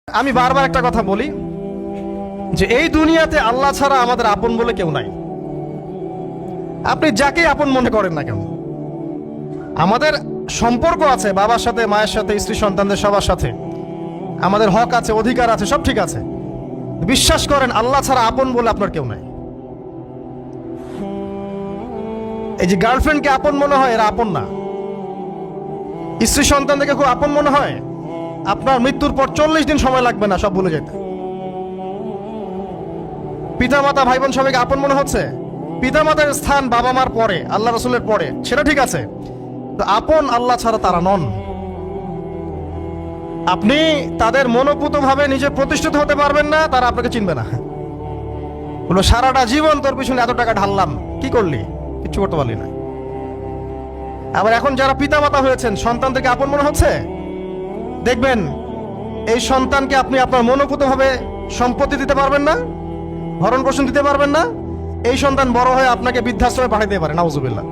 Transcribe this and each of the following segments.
আমি বারবার একটা কথা বলি যে এই দুনিয়াতে আল্লাহ ছাড়া আমাদের আপন বলে কেউ নাই। আপনি যাকে আপন মনে করেন না কেন, আমাদের সম্পর্ক আছে বাবার সাথে, মায়ের সাথে, স্ত্রী সন্তানদের সবার সাথে, আমাদের হক আছে, অধিকার আছে, সব ঠিক আছে। বিশ্বাস করেন আল্লাহ ছাড়া আপন বলে আপনার কেউ নাই। এই যে গার্লফ্রেন্ডকে আপন মনে হয়, এরা আপন না। স্ত্রী সন্তানদেরকে খুব আপন মনে হয়, আপনার মৃত্যুর পর 40 দিন সময় লাগবে না সব ভুলে যেতে। পিতা মাতা ভাই বোন সবাইকে আপন মনে হচ্ছে। পিতা মাতার স্থান বাবা মার পরে, আল্লাহ রসুলের পরে, সেটা ঠিক আছে, তো আপন আল্লাহ ছাড়া তারা নন। আপনি তাদের মনোপুত ভাবে নিজে প্রতিষ্ঠিত হতে পারবেন না, তারা আপনাকে চিনবে না। বলো সারাটা জীবন তোর পিছনে এত টাকা ঢাললাম, কি করলি? কিচ্ছু করতে পারলি না। আবার এখন যারা পিতা মাতা হয়েছেন, সন্তানদেরকে আপন মনে হচ্ছে, দেখবেন এই সন্তানকে আপনি আপনার মনোপুত ভাবে সম্পত্তি দিতে পারবেন না, ভরণ পোষণ দিতে পারবেন না। এই সন্তান বড় হয়ে আপনাকে বৃদ্ধাশ্রমে পাঠাতে পারে, নাউজুবিল্লাহ।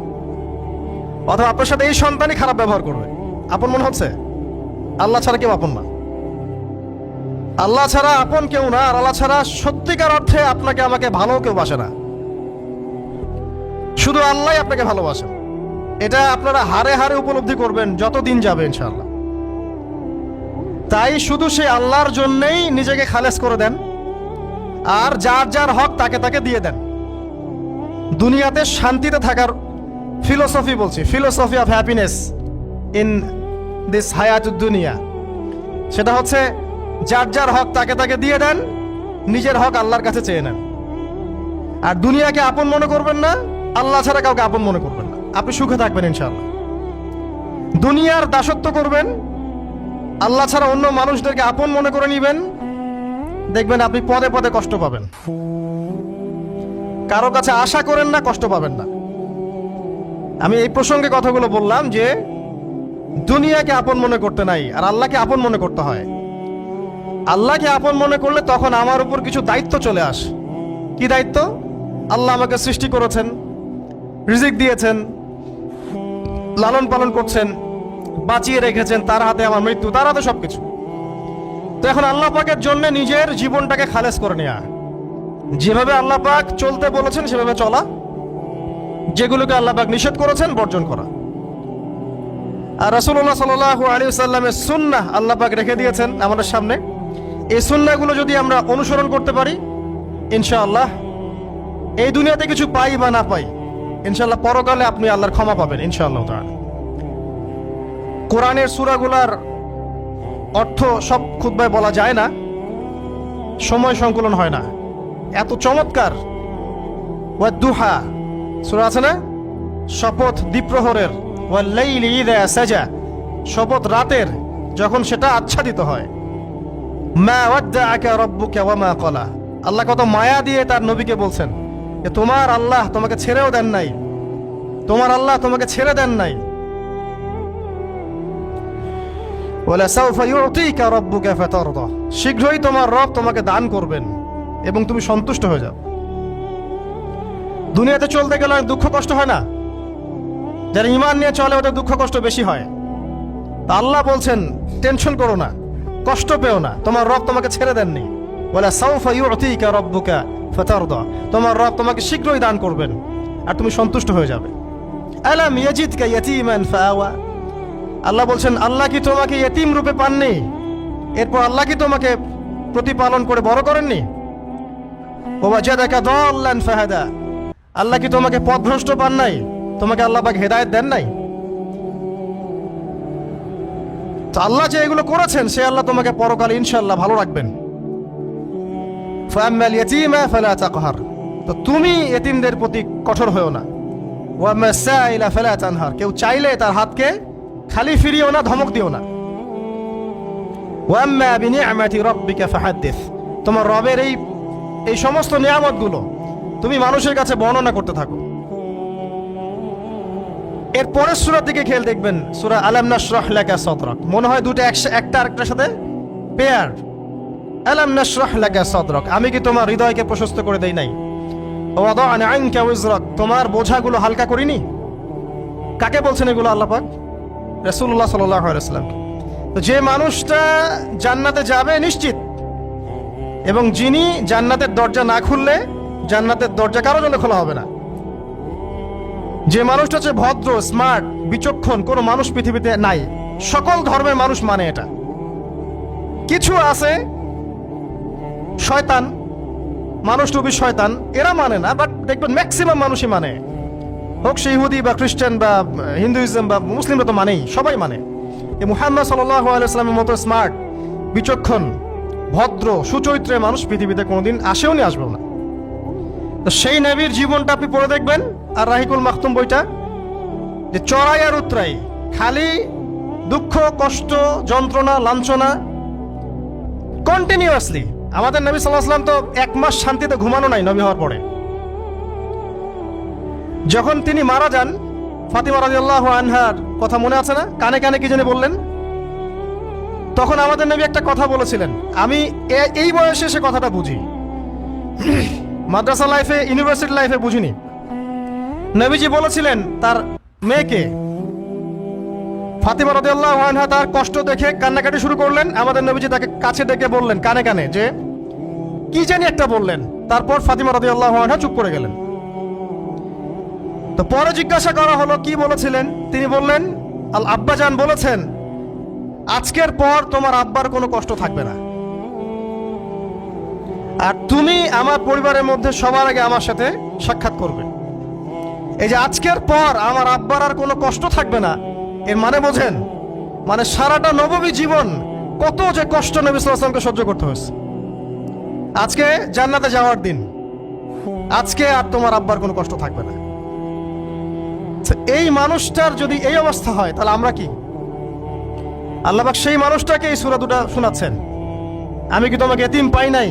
অথবা আপনার সাথে এই সন্তানই খারাপ ব্যবহার করবে। আপন মনে হচ্ছে? আল্লাহ ছাড়া কেউ আপন না। আল্লাহ ছাড়া আপন কেউ না। আর আল্লাহ ছাড়া সত্যিকার অর্থে আপনাকে আমাকে ভালো কেউ বাসে না। শুধু আল্লাহ আপনাকে ভালোবাসেন। এটা আপনারা হারে হারে উপলব্ধি করবেন যত দিন যাবে ইনশাআল্লাহ। তাই শুধু সেই আল্লাহর জন্যই নিজেকে খালেস করে দেন, আর যার যার হক তাকে তাকে দিয়ে দেন। দুনিয়াতে শান্তিতে থাকার ফিলোসফি বলছি, philosophy of happiness in this হায়াতুদ দুনিয়া, সেটা হচ্ছে যার যার হক তাকে তাকে দিয়ে দেন, নিজের হক আল্লাহর কাছে চেয়ে নেন। আর দুনিয়াকে আপন মনে করবেন না, আল্লাহ ছাড়া কাউকে আপন মনে করবেন না। আপনি সুখে থাকবেন ইনশাআল্লাহ। দুনিয়ার দাসত্ব করবেন, আল্লাহ ছাড়া অন্য মানুষদেরকে আপন মনে করে নিবেন, দেখবেন আপনি পদে পদে কষ্ট পাবেন। কারো কাছে আশা করেন না, কষ্ট পাবেন না। আমি এই প্রসঙ্গে কথাগুলো বললাম যে দুনিয়াকে আপন মনে করতে নাই, আর আল্লাহকে আপন মনে করতে হয়। আল্লাহকে আপন মনে করলে তখন আমার উপর কিছু দায়িত্ব চলে আসে। কি দায়িত্ব? আল্লাহ আমাকে সৃষ্টি করেছেন, রিজিক দিয়েছেন, লালন পালন করছেন, বাঁচিয়ে রেখেছেন, তার হাতে আমার মৃত্যু, তার হাতে সবকিছু। তো এখন আল্লাহ পাকের জন্য নিজের জীবনটাকে খালেস করে নেওয়া, যেভাবে আল্লাহ পাক চলতে বলেছেন সেভাবে চলা, যেগুলোকে আল্লাহ পাক নিষেধ করেছেন বর্জন করা। আর রাসূলুল্লাহ সাল্লাল্লাহু আলাইহি ওয়াসাল্লামের সুন্নাহ আল্লাহ পাক রেখে দিয়েছেন আমাদের সামনে। এই সুন্নাহগুলো যদি আমরা অনুসরণ করতে পারি, ইনশাআল্লাহ এই দুনিয়াতে কিছু পাই বা না পাই, ইনশাআল্লাহ পরকালে আপনি আল্লাহর ক্ষমা পাবেন ইনশাআল্লাহ তাআলা। কোরআনের সূরাগুলার অর্থ সব খুতবায় বলা যায় না, সময় সংকুলন হয় না। এত চমৎকার ওয়াদ-দুহা সূরা আছে না, শপথ দ্বিপ্রহরের, ওয়াল-লাইলি ইযা সাজা, শপথ রাতের যখন সেটা আচ্ছাদিত হয়। মা ওয়াদ্দাআকা রাব্বুকা ওয়া মা ক্বালা, আল্লাহ কত মায়া দিয়ে তার নবীকে বলছেন যে তোমার আল্লাহ তোমাকে ছেড়েও দেন নাই, তোমার আল্লাহ তোমাকে ছেড়ে দেন নাই। ওয়ালা সাউফা ইউতিকা রাব্বুকা ফাতারদা, শীঘ্রই তোমার রব তোমাকে দান করবেন এবং তুমি সন্তুষ্ট হয়ে যাও। দুনিয়াতে চলতে গেলে দুঃখ কষ্ট হয় না? যারা ঈমান নিয়ে চলে ওদের দুঃখ কষ্ট বেশি হয়। তা আল্লাহ বলছেন টেনশন করো না, কষ্ট পেও না, তোমার রব তোমাকে ছেড়ে দেননি। ওয়ালা সাউফা ইউতিকা রাব্বুকা ফাতারদা, তোমার রব তোমাকে শীঘ্রই দান করবেন আর তুমি সন্তুষ্ট হয়ে যাবে। আলাম ইয়াজিদকা ইয়াতীমান ফাআওয়া, আল্লাহ বলছেন আল্লাহ কি তোমাকে ইয়েতিম রূপে পাননি? এরপর আল্লাহ কি তোমাকে প্রতিপালন করে বড় করেননি? ওয়াজাদাকা দাল্লান ফাহাদা, আল্লাহ কি তোমাকে পথভ্রষ্ট পান নাই? তোমাকে আল্লাহ পাক হেদায়েত দেন নাই? তো আল্লাহ যে এগুলো করেছেন সে আল্লাহ তোমাকে পরকালে ইনশাআল্লাহ ভালো রাখবেন। ফাআম্মাল ইয়াতীমা ফালা তাকহার, তো তুমি ইয়েতিমদের প্রতি কঠোর হয়ো না। ওয়াম্মাস সাইলা ফালা তানহার, কেউ চাইলে তার হাতকে খালি ফিরিও না, ধমক দিও না। ওয়াম্মা বিনিআমাতি রাব্বিকা ফাহাদ্দিস, তোমার রবের এই সমস্ত নিয়ামতগুলো তুমি মানুষের কাছে বর্ণনা করতে থাকো। এর পরের সূরার দিকে খেয়াল দেখবেন, সূরা আলাম নাশরাহ লাকা সাদরাক, মনে হয় দুটো একটা আরেকটার সাথে পেয়ার। আলাম নাশরাহ লাকা সাদরাক, আমি কি তোমার হৃদয়কে প্রশস্ত করে দেই নাই? ওয়াদা'না আনকা ওয়িজরাক, তোমার বোঝাগুলো হালকা করিনি? কাকে বলছেন এগুলো আল্লাহ পাক? রাসূলুল্লাহ সাল্লাল্লাহু আলাইহি ওয়াসাল্লাম। তো যে মানুষটা জান্নাতে যাবে নিশ্চিত, এবং যিনি জান্নাতের দরজা না খুললে জান্নাতের দরজা কারো জন্য খোলা হবে না। যে মানুষটা হচ্ছে ভদ্র, স্মার্ট, বিচক্ষণ, কোনো মানুষ পৃথিবীতে নাই। সকল ধর্মের মানুষ মানে এটা। কিছু আছে শয়তান, মানুষ টুবি শয়তান, এরা মানে না, বাট দেখবেন ম্যাক্সিমাম মানুষই মানে, হোক সে ইহুদি বা খ্রিস্টান বা হিন্দুইজম বা মুসলিমরা তো মানেই, সবাই মানে। এই মুহাম্মদ সাল্লাল্লাহু আলাইহি ওয়াসাল্লামের মতো স্মার্ট, বিচক্ষণ, ভদ্র, সুচরিত্রের মানুষ পৃথিবীতে কোনোদিন আসেও নি, আসবেও না। তো সেই নবীর জীবনটা আপনি পড়ে দেখবেন, আর রাহিকুল মাখতুম বইটা, যে চড়াই আর উতরাই, খালি দুঃখ, কষ্ট, যন্ত্রণা, লাঞ্ছনা, কন্টিনিউয়াসলি। আমাদের নবী সাল্লাল্লাহু আলাইহি ওয়াসাল্লাম তো 1 মাস শান্তিতে ঘুমানো নাই নবী হওয়ার পরে। যখন তিনি মারা যান, ফাতিমা রাদিয়াল্লাহু আনহার কথা মনে আছে না? কানে কানে কি জানি বললেন। তখন আমাদের নবী একটা কথা বলেছিলেন, আমি এই বয়সে সে কথাটা বুঝি, মাদ্রাসা লাইফে, ইউনিভার্সিটি লাইফে বুঝিনি। নবীজি বলেছিলেন তার মেয়েকে, ফাতিমা রাদিয়াল্লাহু আনহা তার কষ্ট দেখে কান্নাকাটি শুরু করলেন। আমাদের নবীজি তাকে কাছে ডেকে বললেন কানে কানে যে কি জানি একটা বললেন। তারপর ফাতিমা রাদিয়াল্লাহু আনহা চুপ করে গেলেন। তো পরে জিজ্ঞাসা করা হলো কি বলেছিলেন, তিনি বললেন আল আব্বাজান বলেছেন আজকের পর তোমার আব্বার কোনো কষ্ট থাকবে না, আর তুমি আমার পরিবারের মধ্যে সবার আগে আমার সাথে সাক্ষাৎ করবে। এই যে আজকের পর আমার আব্বার আর কোনো কষ্ট থাকবে না, এর মানে বোঝেন, মানে সারাটা নববী জীবন কত যে কষ্ট নবী সাল্লাল্লাহু আলাইহি ওয়াসাল্লামকে সহ্য করতে হয়েছে। আজকে জান্নাতে যাওয়ার দিন, আজকে আর তোমার আব্বার কোনো কষ্ট থাকবে না। এই মানুষটার যদি এই অবস্থা হয়, তাহলে আমরা কি? আল্লাহ পাক সেই মানুষটাকে এই সূরা দুটো শোনাচ্ছেন, আমি কি তোমাকে এতিম পাই নাই,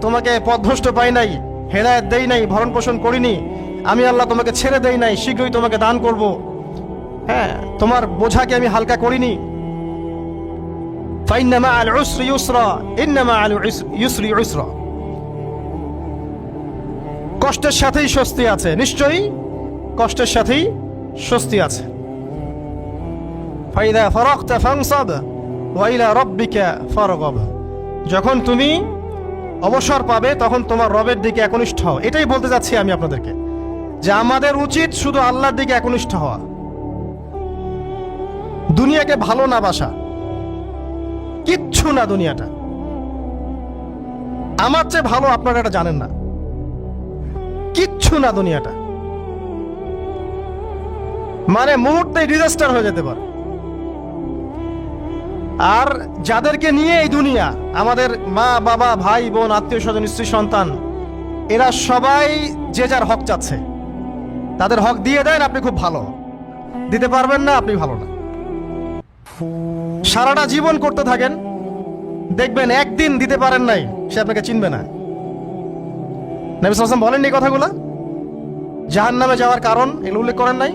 তোমাকে পথভ্রষ্ট পাই নাই, হেদায়েত দেই নাই, ভরণ পোষণ করিনি, আমি আল্লাহ তোমাকে ছেড়ে দেই নাই, শীঘ্রই তোমাকে দান করব, হ্যাঁ, তোমার বোঝাকে আমি হালকা করিনি। ফাইন্না মাআল উসরি ইউসরা, ইন্না মাআল ইউসরি ইউসরা, কষ্টের সাথেই স্বস্তি আছে, নিশ্চয়ই কষ্টের সাথেই স্বস্তি আছে। ফাইদা ফারাগতা ফানসাব ওয়া ইলা রাব্বিকা ফারগাব, যখন তুমি অবসর পাবে তখন তোমার রবের দিকে একনিষ্ঠ হও। এটাই বলতে যাচ্ছি আমি আপনাদেরকে, যে আমাদের উচিত শুধু আল্লাহর দিকে একনিষ্ঠ হওয়া, দুনিয়াকে ভালো না বাসা, কিচ্ছু না দুনিয়াটা। আমার চেয়ে ভালো আপনারা এটা জানেন না, কিচ্ছু না দুনিয়াটা, মানে মুহূর্তে ডিজাস্টার হয়ে যেতে পারে। আর যাদেরকে নিয়ে এই দুনিয়া, আমাদের মা বাবা, ভাই বোন, আত্মীয় স্বজন, স্ত্রী সন্তান, এরা সবাই যে যার হক চাচ্ছে, তাদের হক দিয়ে দেন, আপনি খুব ভালো। দিতে পারবেন না, আপনি ভালো না। সারাটা জীবন করতে থাকেন, দেখবেন একদিন দিতে পারেন নাই, সে আপনাকে চিনবে না। নবী সাল্লাল্লাহু আলাইহি ওয়াসাল্লাম বলেননি এই কথাগুলো? জাহান্নামে যাওয়ার কারণ এগুলো উল্লেখ করেন নাই?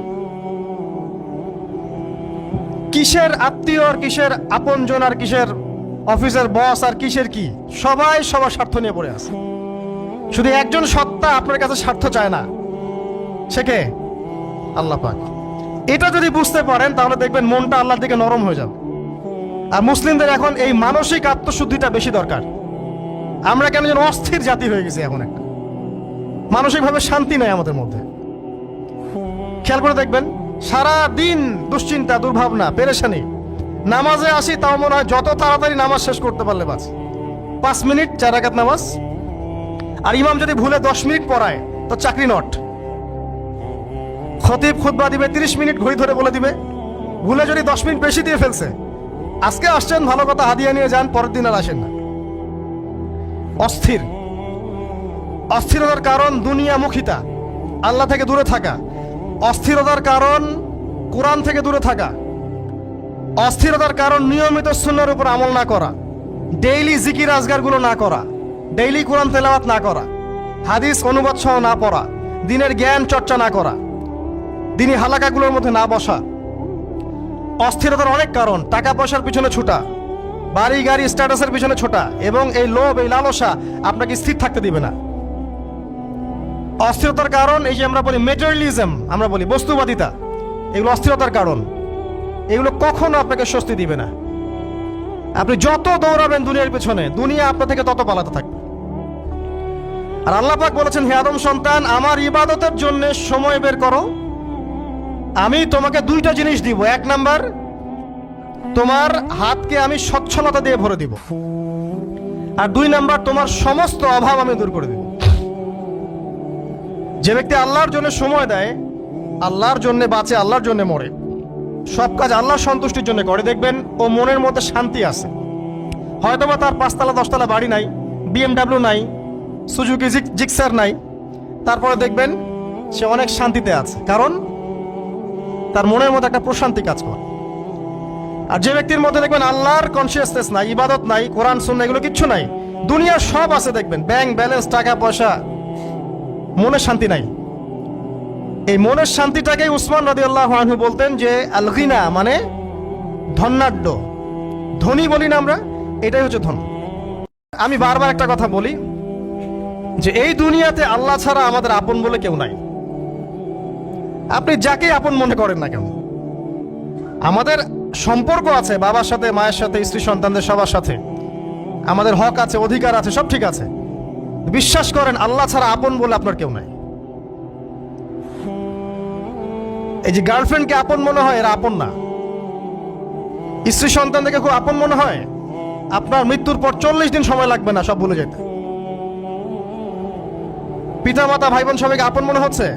কিসের আত্মীয় আর কিসের আপনজন আর কিসের অফিসের বস আর কিসের কি, সবাই সবার স্বার্থ নিয়ে পড়ে আছে। শুধু একজন সত্তা আপনার কাছে স্বার্থ চায় না, সে কে? আল্লাহ পাক। এটা যদি বুঝতে পারেন তাহলে দেখবেন মনটা আল্লাহর দিকে নরম হয়ে যাবে। আর মুসলিমদের এখন এই মানসিক আত্মশুদ্ধিটা বেশি দরকার। আমরা কেন যেন অস্থির জাতি হয়ে গেছি এখন, একটা মানসিকভাবে শান্তি নেই আমাদের মধ্যে। খেয়াল করে দেখবেন সারা দিন দুশ্চিন্তা, দুর্ভাবনা, পেরেশানি। নামাজে আসি তাও মনে হয় যত তাড়াতাড়ি নামাজ শেষ করতে পারলে বাস, 5 মিনিট 4 রাকাত নামাজ। আর ইমাম যদি ভুলে 10 মিনিট পড়ায় তো চাকরি নট। খতিব খুতবা দিবে 30 মিনিট ঘড়ি ধরে বলে দিবে, ভুলে যদি 10 মিনিট বেশি দিয়ে ফেলছে, আজকে আসছেন ভালো কথা, হাদিয়া নিয়ে যান, পরের দিন আর আসেন না। অস্থির। অস্থিরতার কারণ দুনিয়ামুখিতা, আল্লাহ থেকে দূরে থাকা। অস্থিরতার কারণ কোরআন থেকে দূরে থাকা। অস্থিরতার কারণ নিয়মিত সুন্নাহর উপর আমল না করা, ডেইলি জিকির আজগারগুলো না করা, ডেইলি কোরআন তেলাওয়াত না করা, হাদিস অনুবাদ সহ না পড়া, দিনের জ্ঞান চর্চা না করা, দিনী হালাকাগুলোর মধ্যে না বসা। অস্থিরতার অনেক কারণ, টাকা পয়সার পিছনে ছুটা, বাড়ি গাড়ি স্ট্যাটাসের পিছনে ছোটা, এবং এই লোভ, এই লালসা আপনাকে স্থির থাকতে দিবে না। অস্থিরতার কারণ এই যে আমরা বলি মেটেরিয়ালিজম, আমরা বলি বস্তুবাদিতা, এগুলো অস্থিরতার কারণ। এগুলো কখনো আপনাকে স্বস্তি দিবে না। আপনি যত দৌড়াবেন দুনিয়ার পেছনে, দুনিয়া আপনার থেকে তত পালাতে থাকবে। আর আল্লাহ পাক বলেছেন, হে আদম সন্তান, আমার ইবাদতের জন্য সময় বের করো, আমি তোমাকে দুইটা জিনিস দিব। এক নাম্বার, তোমার হাতকে আমি সচ্ছলতা দিয়ে ভরে দিব, আর দুই নাম্বার, তোমার সমস্ত অভাব আমি দূর করে দিব। যে ব্যক্তি আল্লাহর জন্য সময় দেয়, আল্লাহর জন্য বাঁচে, আল্লাহর জন্য মরে, সব কাজ আল্লাহর সন্তুষ্টির জন্য করে, দেখবেন ও মনের মধ্যে শান্তি আছে। হয়তোবা তার 5 তলা 10 তলা বাড়ি নাই, BMW নাই, সুজুকি জিক্সার নাই, তারপরে দেখবেন সে অনেক শান্তিতে আছে, কারণ তার মনের মধ্যে একটা প্রশান্তি কাজ করে। আর যে ব্যক্তির মধ্যে দেখবেন আল্লাহর কনসিয়াসনেস নাই, ইবাদত নাই, কোরআন সুন্নাহ এগুলো কিচ্ছু নাই, দুনিয়ার সব আছে, দেখবেন ব্যাংক ব্যালেন্স, টাকা পয়সা, মনে শান্তি নাই। এই মনের শান্তিটাকেই উসমান রাদিয়াল্লাহু আনহু বলতেন যে আল গিনা, মানে ধনাঢ্য, ধনী বলি না আমরা, এটাই হচ্ছে ধন। আমি বারবার একটা কথা বলি যে এই দুনিয়াতে আল্লাহ ছাড়া আমাদের আপন বলে কেউ নাই। আপনি যাকে আপন মনে করেন না কেন, আমাদের সম্পর্ক আছে বাবার সাথে, মায়ের সাথে, স্ত্রী সন্তানদের সবার সাথে, আমাদের হক আছে, অধিকার আছে, সব ঠিক আছে। বিশ্বাস করেন, আল্লাহ ছাড়া আপন বলে আপনার কেউ নাই। এই যে গার্লফ্রেন্ডকে আপন মনে হয়, এরা আপন না। স্ত্রী সন্তানদেরকে খুব আপন মনে হয়, আপনার মৃত্যুর পর 40 দিন সময় লাগবে না সব ভুলে যেতে। পিতামাতা, ভাই বোন সবাইকে আপন মনে হচ্ছে।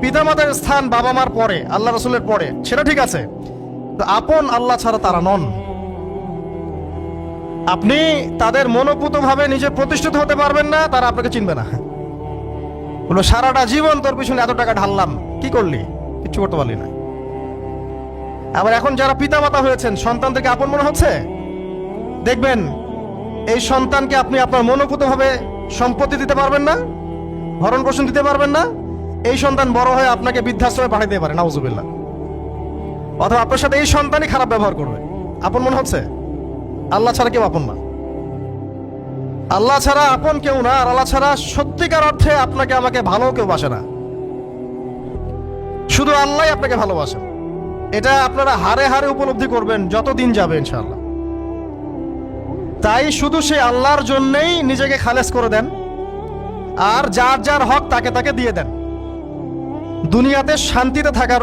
পিতামাতার স্থান বাবা মার পরে, আল্লাহ রাসূলের পরে, সেটা ঠিক আছে, তো আপন আল্লাহ ছাড়া তারা নন। আপনি তাদের মনোপুত ভাবে নিজে প্রতিষ্ঠিত হতে পারবেন না, তারা আপনাকে চিনবে না। বলো, সারাটা জীবন তোর পিছনে এত টাকা ঢাললাম, কি করলি? কিচ্ছু করতে পারলি না। আবার এখন যারা পিতামাতা হয়েছেন, সন্তানদেরকে আপন মনে হচ্ছে, দেখবেন এই সন্তানকে আপনি আপনার মনোপুত ভাবে সম্পত্তি দিতে পারবেন না, ভরণ পোষণ দিতে পারবেন না, এই সন্তান বড় হয়ে আপনাকে বৃদ্ধাশ্রমে পাঠিয়ে দিতে পারে, নাউজুবিল্লাহ। অথবা আপনার সাথে এই সন্তানই খারাপ ব্যবহার করবে। আপন মনে হচ্ছে? আল্লাহ ছাড়া কেউ আপন না। আল্লাহ ছাড়া আপন কেউ না, আর আল্লাহ ছাড়া সত্যিকার অর্থে আপনাকে আমাকে ভালো কেউ বাসে না। শুধু আল্লাহই আপনাকে ভালোবাসেন। এটা আপনারা হারে হারে উপলব্ধি করবেন যত দিন যাবে ইনশাআল্লাহ। তাই শুধু সেই আল্লাহর জন্যই নিজেকে খালেস করে দেন, আর যার যার হক তাকে তাকে দিয়ে দেন। দুনিয়াতে শান্তিতে থাকার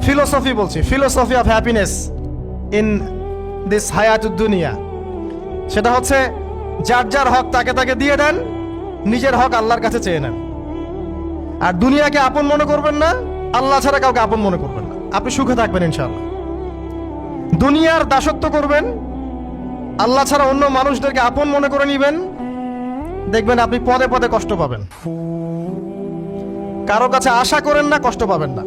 ফিলোসফি বলছি, philosophy of happiness in this হায়াতুদ দুনিয়া, সেটা হচ্ছে যার যার হক তাকে তাকে দিয়ে দেন, নিজের হক আল্লাহর কাছে চেয়ে নেন। আর দুনিয়াকে আপন মনে করবেন না, আল্লাহ ছাড়া কাউকে আপন মনে করবেন না, আপনি সুখে থাকবেন ইনশাআল্লাহ। দুনিয়ার দাসত্ব করবেন, আল্লাহ ছাড়া অন্য মানুষদেরকে আপন মনে করে নিবেন, দেখবেন আপনি পদে পদে কষ্ট পাবেন। কারো কাছে আশা করেন না, কষ্ট পাবেন না।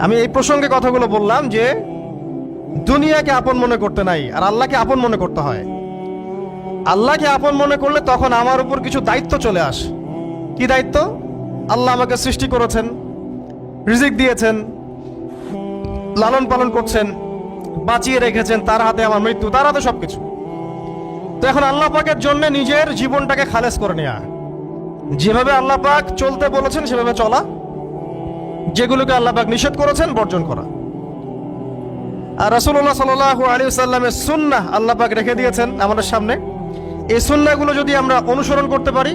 আমি এই প্রসঙ্গে কথাগুলো বললাম যে দুনিয়াকে আপন মনে করতে নাই, আর আল্লাহকে আপন মনে করতে হয়। আল্লাহকে আপন মনে করলে তখন আমার উপর কিছু দায়িত্ব চলে আসে। কি দায়িত্ব? আল্লাহ আমাকে সৃষ্টি করেছেন, রিজিক দিয়েছেন, লালন পালন করছেন, বাঁচিয়ে রেখেছেন, তার হাতে আমার মৃত্যু, তার হাতে সবকিছু। তো এখন আল্লাহ পাকের জন্য নিজের জীবনটাকে খালেস করে নেওয়া, যেভাবে আল্লাহ পাক চলতে বলেছেন সেভাবে চলা, যেগুলোকে আল্লাহ পাক নিষেধ করেছেন বর্জন করা। আর রাসূলুল্লাহ সাল্লাল্লাহু আলাইহি ওয়াসাল্লামের সুন্নাহ আল্লাহ পাক রেখে দিয়েছেন আমাদের সামনে। এই সুন্নাহগুলো যদি আমরা অনুসরণ করতে পারি,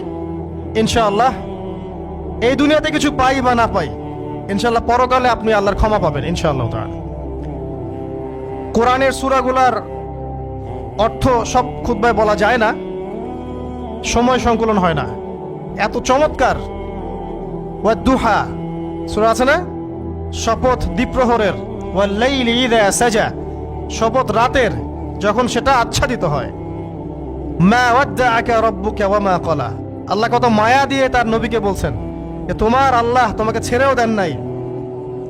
ইনশাআল্লাহ এই দুনিয়াতে কিছু পাই বা না পাই, ইনশাআল্লাহ পরকালে আপনি আল্লাহর ক্ষমা পাবেন ইনশাআল্লাহ তাআলা। কোরআনের সূরাগুলার অর্থ সব খুতবায় বলা যায় না, সময় সংকলন হয় না। এত চমৎকার ওয়াদ-দুহা সূরা আছে না, শপথ দ্বিপ্রহরের, ওয়াল-লাইলি ইযা সাজা, শপথ রাতের যখন সেটা আচ্ছাদিত হয়। মা ওয়াদ্দাআকা রাব্বুকা ওয়া মা ক্বালা, আল্লাহ কত মায়া দিয়ে তার নবীকে বলছেন যে তোমার আল্লাহ তোমাকে ছেড়েও দেন নাই,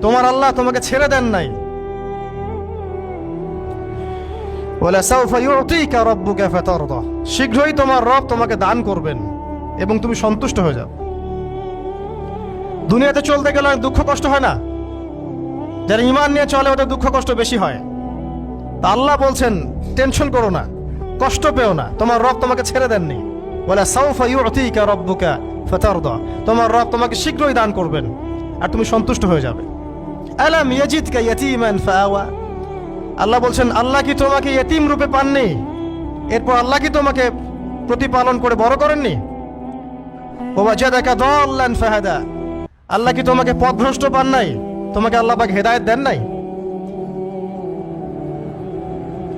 তোমার আল্লাহ তোমাকে ছেড়ে দেন নাই। ওয়ালা সাউফা ইউতিকা রাব্বুকা ফাতারদা, শীঘ্রই তোমার রব তোমাকে দান করবেন এবং তুমি সন্তুষ্ট হয়ে যাও। দুনিয়াতে চলতে গেলে দুঃখ কষ্ট হয় না? যারা ঈমান নিয়ে চলে ওদের দুঃখ কষ্ট বেশি হয়। তা আল্লাহ বলছেন টেনশন করো না, কষ্ট পেও না, তোমার রব তোমাকে ছেড়ে দেননি। ওয়ালা সাউফা ইউতিকা রাব্বুকা ফাতারদা, তোমার রব তোমাকে শীঘ্রই দান করবেন আর তুমি সন্তুষ্ট হয়ে যাবে। আলাম ইয়াজিদকা ইয়াতীমান ফাআওয়া, আল্লাহ বলছেন, আল্লাহ কি তোমাকে ইয়েতিম রূপে পাননি? এরপর আল্লাহ কি তোমাকে প্রতিপালন করে বড় করেননি? ওয়াজাদাকা দাল্লান ফাহাদা, আল্লাহ কি তোমাকে পথভ্রষ্ট পান নাই? তোমাকে আল্লাহ পাক হেদায়েত দেন নাই?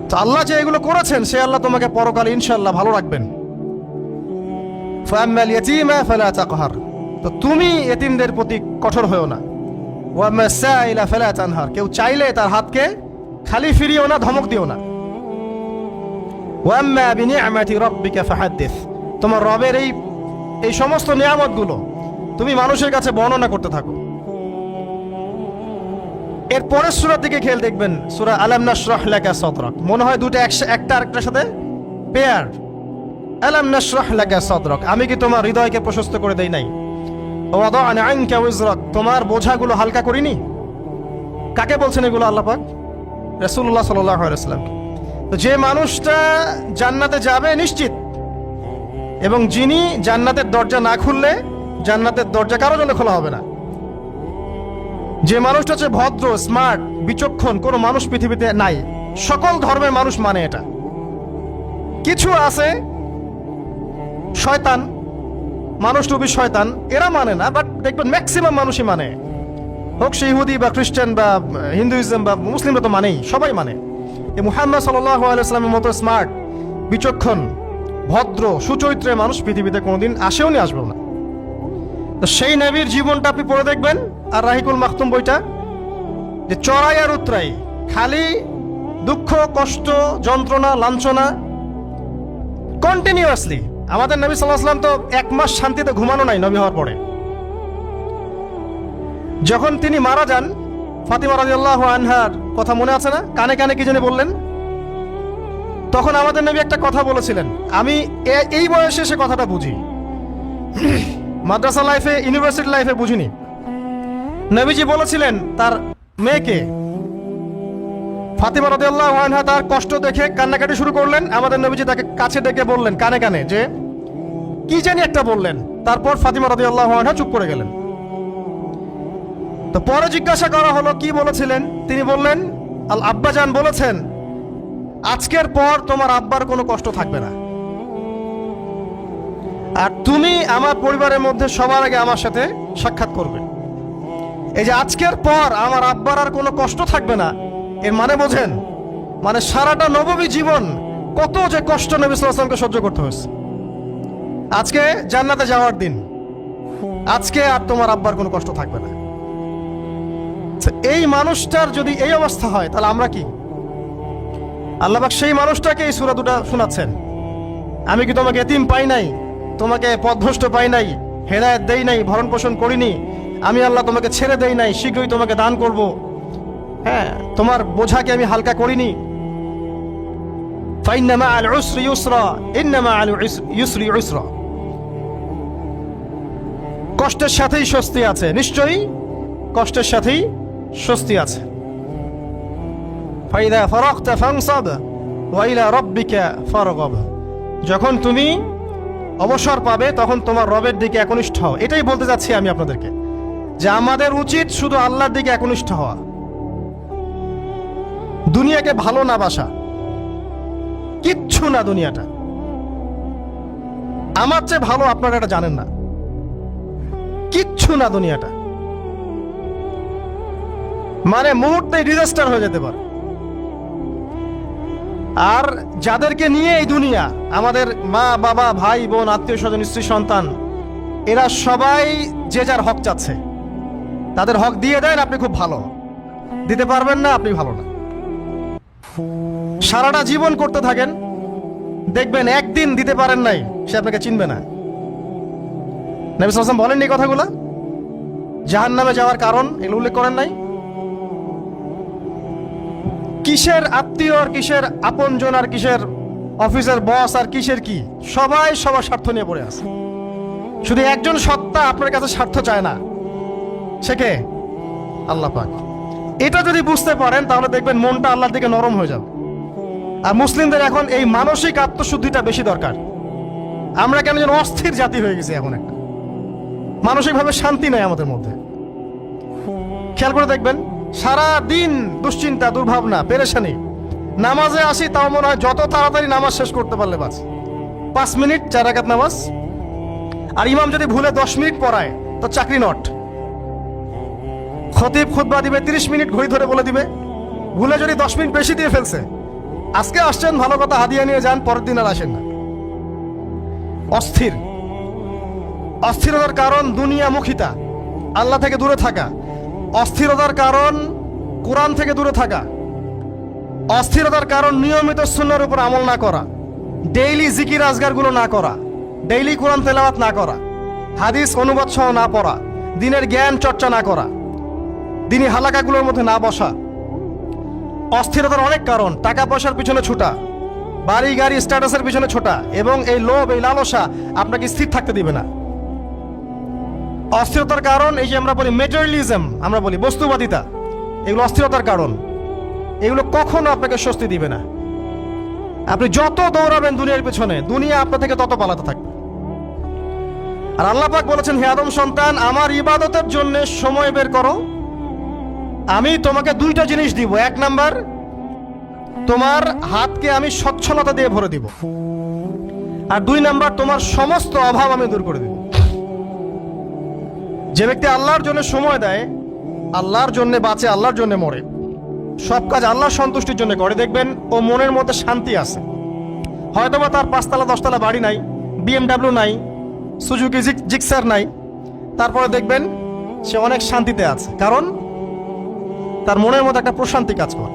তো আল্লাহ যে এগুলো করেছেন, সে আল্লাহ তোমাকে পরকালে ইনশাআল্লাহ ভালো রাখবেন। ফাআম্মাল ইয়াতীমা ফালা তাকহার, তো তুমি এতিমদের প্রতি কঠোর হয়েও না। ওয়াম্মাস সাইলা ফালা তানহার, কেউ চাইলে তার হাতকে খালি ফিরিও না, ধমক দিও না। ওয়াম্মা বিনিআমাতি রাব্বিকা ফাহাদ্দিস, তোমার রবের এই সমস্ত নিয়ামতগুলো তুমি মানুষের কাছে বর্ণনা করতে থাকো। এর পরের সূরার দিকে খেয়াল দেখবেন, সূরা আলাম নাশরাহ লাকা সাদরাক, মনে হয় দুটো একটা আরেকটার সাথে পেয়ার। আলাম নাশরাহ লাকা সাদরাক, আমি কি তোমার হৃদয়কে প্রশস্ত করে দেই নাই? ওয়াদা'না আনকা ওয়িজরাক, তোমার বোঝাগুলো হালকা করিনি? কাকে বলছেন এগুলো আল্লাহ পাক? রাসূলুল্লাহ সাল্লাল্লাহু আলাইহি ওয়াসাল্লাম। তো যে মানুষটা জান্নাতে যাবে নিশ্চিত, এবং যিনি জান্নাতের দরজা না খুললে জান্নাতের দরজা কারো জন্য খোলা হবে না, যে মানুষটা হচ্ছে ভদ্র, স্মার্ট, বিচক্ষণ, কোনো মানুষ পৃথিবীতে নাই। সকল ধর্মের মানুষ মানে এটা। কিছু আছে শয়তান, মানুষ টুপি শয়তান, এরা মানে না, বাট দেখবেন ম্যাক্সিমাম মানুষই মানে, হোক সে ইহুদি বা খ্রিস্টান বা হিন্দুইজম বা মুসলিমরা তো মানেই, সবাই মানে। এই মুহাম্মদ সাল্লাল্লাহু আলাইহি ওয়াসাল্লামের মতো স্মার্ট, বিচক্ষণ, ভদ্র, সুচরিত্রের মানুষ পৃথিবীতে কোনোদিন আসেও নি, আসবেও না। তো সেই নবীর জীবনটা আপনি পড়ে দেখবেন, আর রাহিকুল মাখতুম বইটা, যে চড়াই আর উতরাই, খালি দুঃখ, কষ্ট, যন্ত্রণা, লাঞ্ছনা, কন্টিনিউয়াসলি। আমাদের নবী সাল্লাল্লাহু আলাইহি ওয়াসাল্লাম তো 1 মাস শান্তিতে ঘুমানো নাই নবী হওয়ার পরে। যখন তিনি মারা যান, ফাতিমা রাদিয়াল্লাহু আনহার কথা মনে আছে না? কানে কানে কি জানি বললেন। তখন আমাদের নবী একটা কথা বলেছিলেন, আমি এই বয়সে সে কথাটা বুঝি, মাদ্রাসা লাইফে, ইউনিভার্সিটি লাইফে বুঝিনি। নবীজি বলেছিলেন তার মেয়েকে, ফাতিমা রাদিয়াল্লাহু আনহা তার কষ্ট দেখে কান্নাকাটি শুরু করলেন। আমাদের নবীজি তাকে কাছে ডেকে বললেন কানে কানে যে কি জানি একটা বললেন। তারপর ফাতিমা রাদিয়াল্লাহু আনহা চুপ করে গেলেন। তো পরে জিজ্ঞাসা করা হলো কি বলেছিলেন, তিনি বললেন, আল আব্বাজান বলেছেন, আজকের পর তোমার আব্বার কোনো কষ্ট থাকবে না, আর তুমি আমার পরিবারের মধ্যে সবার আগে আমার সাথে সাক্ষাৎ করবে। এই যে আজকের পর আমার আব্বার আর কোনো কষ্ট থাকবে না, এর মানে বোঝেন, মানে সারাটা নববী জীবন কত যে কষ্ট নবী সাল্লাল্লাহু আলাইহি ওয়াসাল্লামকে সহ্য করতে হয়েছে। আজকে জান্নাতে যাওয়ার দিন, আজকে আর তোমার আব্বার কোনো কষ্ট থাকবে না। এই মানুষটার যদি এই অবস্থা হয়, তাহলে আমরা কি? আল্লাহ পাক সেই মানুষটাকে এই সূরা দুটো শোনাচ্ছেন, আমি কি তোমাকে এতিম পাই নাই, তোমাকে পথভ্রষ্ট পাই নাই, হেদায়েত দেই নাই, ভরণ পোষণ করিনি, আমি আল্লাহ তোমাকে ছেড়ে দেই নাই, শীঘ্রই তোমাকে দান করব, হ্যাঁ, তোমার বোঝাকে আমি হালকা করিনি। ফাইন্না মাআল উসরি ইউসরা, ইন্না মাআল ইউসরি ইউসরা, কষ্টের সাথেই স্বস্তি আছে, নিশ্চয়ই কষ্টের সাথেই স্বস্তি আছে। ফাইদা ফারাগতা ফানসাব ওয়া ইলা রাব্বিকা ফারগাব, যখন তুমি অবসর পাবে তখন তোমার রবের দিকে একনিষ্ঠ হও। এটাই বলতে যাচ্ছি আমি আপনাদেরকে, যে আমাদের উচিত শুধু আল্লাহর দিকে একনিষ্ঠ হওয়া, দুনিয়াকে ভালো না বাসা, কিচ্ছু না দুনিয়াটা। আমার চেয়ে ভালো আপনারা এটা জানেন না, কিচ্ছু না দুনিয়াটা, মানে মুহূর্তে ডিজাস্টার হয়ে যেতে পারে। আর যাদেরকে নিয়ে এই দুনিয়া, আমাদের মা বাবা, ভাই বোন, আত্মীয় স্বজন, স্ত্রী সন্তান, এরা সবাই যে যার হক চাচ্ছে, তাদের হক দিয়ে দেন, আপনি খুব ভালো, দিতে পারবেন না, আপনি ভালো না। সারাটা জীবন করতে থাকেন, দেখবেন একদিন দিতে পারেন নাই, সে আপনাকে চিনবে না। নবী সাল্লাল্লাহু আলাইহি ওয়াসাল্লাম বলেননি এই কথাগুলো? জাহান্নামে যাওয়ার কারণ এগুলো উল্লেখ করেন নাই? কিসের আত্মীয় আর কিসের আপনজন আর কিসের অফিসের বস আর কিসের কি, সবাই সবার স্বার্থ নিয়ে পড়ে আছে। শুধু একজন সত্তা আপনার কাছে স্বার্থ চায় না, সে কে? আল্লাহ পাক। এটা যদি বুঝতে পারেন তাহলে দেখবেন মনটা আল্লাহর দিকে নরম হয়ে যাবে। আর মুসলিমদের এখন এই মানসিক আত্মশুদ্ধিটা বেশি দরকার। আমরা কেন যেন অস্থির জাতি হয়ে গেছি এখন, একটা মানসিকভাবে শান্তি নাই আমাদের মধ্যে। খেয়াল করে দেখবেন, সারা দিন দুশ্চিন্তা, দুর্ভাবনা, পেরেশানি, নামাজে আসি তাও মনে হয় যত তাড়াতাড়ি নামাজ শেষ করতে পারলে বাস। 5 মিনিট 4 রাকাত নামাজ, আর ইমাম যদি ভুলে 10 মিনিট পড়ায় তো চাকরি নট। খতিব খুতবা দিবে 30 মিনিট ঘড়ি ধরে বলে দিবে, ভুলে যদি 10 মিনিট বেশি দিয়ে ফেলছে, আজকে আসছেন ভালো কথা, হাদিয়া নিয়ে যান, পরের দিন আর আসেন না। অস্থির। অস্থিরতার কারণ দুনিয়ামুখিতা, আল্লাহ থেকে দূরে থাকা। অস্থিরতার কারণ কোরআন থেকে দূরে থাকা। অস্থিরতার কারণ নিয়মিত সুন্নাহর উপর আমল না করা, ডেইলি জিকির আজগারগুলো না করা, ডেইলি কোরআন তেলাওয়াত না করা, হাদিস অনুবাদ সহ না পড়া, দিনের জ্ঞান চর্চা না করা, দিনী হালাকাগুলোর মধ্যে না বসা। অস্থিরতার অনেক কারণ, টাকা পয়সার পিছনে ছুটা, বাড়ি গাড়ি স্ট্যাটাসের পিছনে ছোটা, এবং এই লোভ, এই লালসা আপনাকে স্থির থাকতে দিবে না। অস্থিরতার কারণ এই যে আমরা বলি মেটেরিয়ালিজম, আমরা বলি বস্তুবাদিতা, এগুলো অস্থিরতার কারণ। এগুলো কখনো আপনাকে স্বস্তি দিবে না। আপনি যত দৌড়াবেন দুনিয়ার পেছনে, দুনিয়া আপনার থেকে তত পালাতে থাকবে। আর আল্লাহ পাক বলেছেন, হে আদম সন্তান, আমার ইবাদতের জন্য সময় বের করো, আমি তোমাকে 2টা জিনিস দিব। 1 নাম্বার, তোমার হাতকে আমি সচ্ছলতা দিয়ে ভরে দিব, আর 2 নাম্বার, তোমার সমস্ত অভাব আমি দূর করে দিব। যে ব্যক্তি আল্লাহর জন্য সময় দেয়, আল্লাহর জন্য বাঁচে, আল্লাহর জন্য মরে, সব কাজ আল্লাহর সন্তুষ্টির জন্য করে, দেখবেন ও মনের মধ্যে শান্তি আছে। হয়তোবা তার 5 তলা 10 তলা বাড়ি নাই, BMW নাই, সুজুকি জিক্সার নাই, তারপরে দেখবেন সে অনেক শান্তিতে আছে, কারণ তার মনের মধ্যে একটা প্রশান্তি কাজ করে।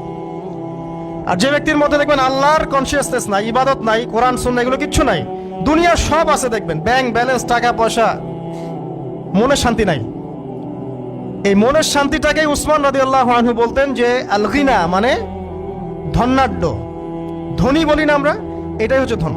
আর যে ব্যক্তির মধ্যে দেখবেন আল্লাহর কনসিয়াসনেস নাই, ইবাদত নাই, কোরআন সুন্নাহ এগুলো কিচ্ছু নাই, দুনিয়ার সব আছে, দেখবেন ব্যাংক ব্যালেন্স, টাকা পয়সা, মনে শান্তি নাই। এই মনের শান্তিটাকেই উসমান রাদিয়াল্লাহু আনহু বলতেন যে আল গিনা, মানে ধনাঢ্য, ধনী বলি না আমরা, এটাই হচ্ছে ধন।